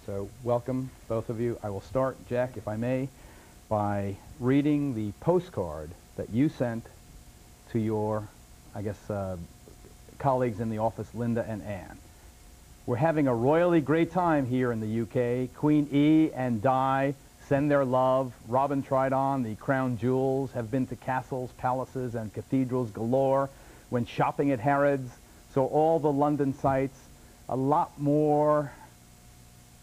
So welcome, both of you. I will start, Jack, if I may, by reading the postcard that you sent to your, I guess, colleagues in the office, Linda and Anne. We're having a royally great time here in the UK. Queen E and Di send their love. Robin tried on the crown jewels, have been to castles, palaces, and cathedrals galore, went shopping at Harrods, so all the London sights, a lot more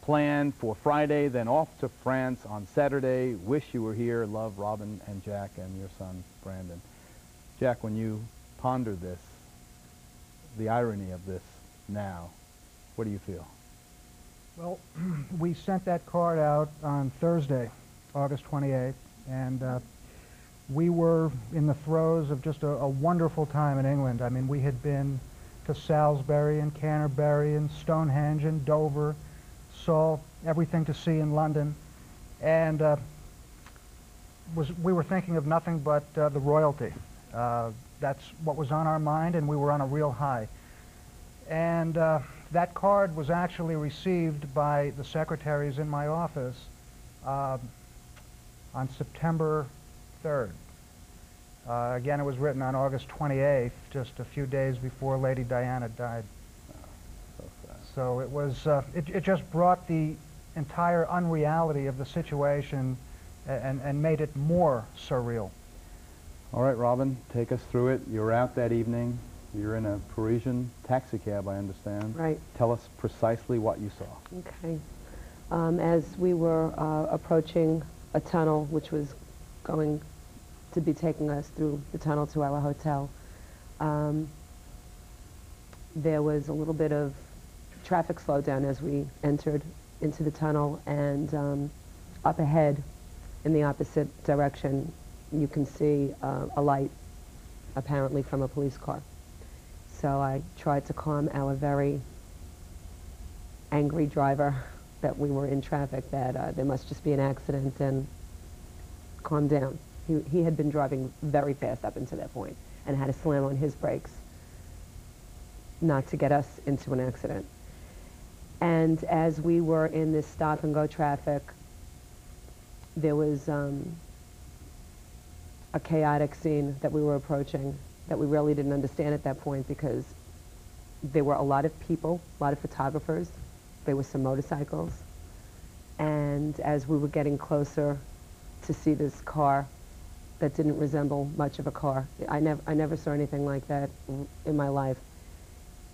planned for Friday, then off to France on Saturday. Wish you were here. Love, Robin and Jack and your son, Brandon. Jack, when you ponder this, the irony of this now, what do you feel? Well, we sent that card out on Thursday, August 28th, and we were in the throes of just a wonderful time in England. I mean, we had been to Salisbury and Canterbury and Stonehenge and Dover, saw everything to see in London, and we were thinking of nothing but the royalty. That's what was on our mind, and we were on a real high. And that card was actually received by the secretaries in my office on September 3rd. Again, it was written on August 28th, just a few days before Lady Diana died. So it was, it just brought the entire unreality of the situation and made it more surreal. All right, Robin, take us through it. You were out that evening. You're in a Parisian taxi cab, I understand. Right. Tell us precisely what you saw. Okay. As we were approaching a tunnel, which was going to be taking us through the tunnel to our hotel, there was a little bit of traffic slowdown as we entered into the tunnel, and up ahead in the opposite direction you can see a light, apparently from a police car. So I tried to calm our very angry driver that we were in traffic, that there must just be an accident, and calm down. He had been driving very fast up until that point and had to slam on his brakes not to get us into an accident. And as we were in this stop-and-go traffic, there was a chaotic scene that we were approaching that we really didn't understand at that point, because there were a lot of people, a lot of photographers, there were some motorcycles, and as we were getting closer to see this car that didn't resemble much of a car, I never saw anything like that in my life.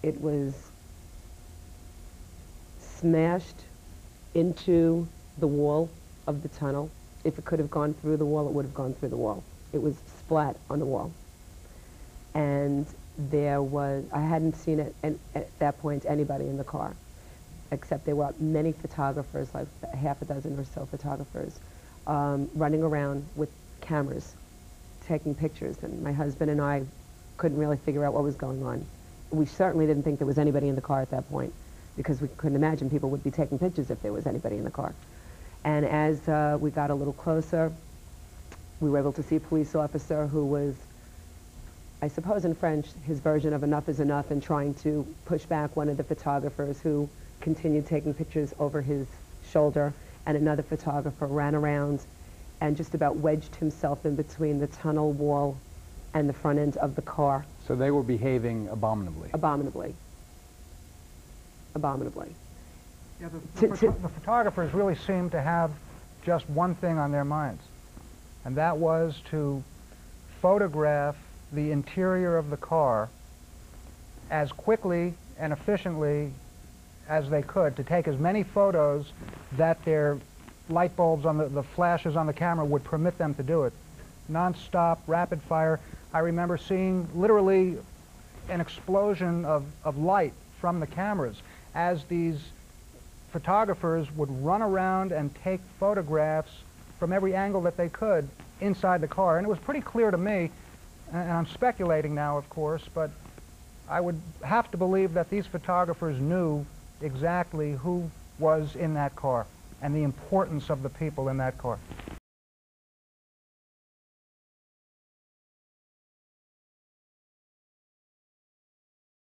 It was smashed into the wall of the tunnel. If it could have gone through the wall, it would have gone through the wall. It was splat on the wall. And there was, I hadn't seen it at that point anybody in the car, except there were many photographers, like half a dozen or so photographers, running around with cameras, taking pictures, and my husband and I couldn't really figure out what was going on. We certainly didn't think there was anybody in the car at that point, because we couldn't imagine people would be taking pictures if there was anybody in the car. And as we got a little closer, we were able to see a police officer who was, I suppose in French, his version of enough is enough, and trying to push back one of the photographers who continued taking pictures over his shoulder, and another photographer ran around and just about wedged himself in between the tunnel wall and the front end of the car. So they were behaving abominably. Abominably. Abominably. Yeah, the photographers really seemed to have just one thing on their minds, and that was to photograph the interior of the car as quickly and efficiently as they could, to take as many photos that their light bulbs on the flashes on the camera would permit them to do it. Non-stop, rapid fire. I remember seeing literally an explosion of light from the cameras as these photographers would run around and take photographs from every angle that they could inside the car. And it was pretty clear to me, and I'm speculating now, of course, but I would have to believe that these photographers knew exactly who was in that car and the importance of the people in that car.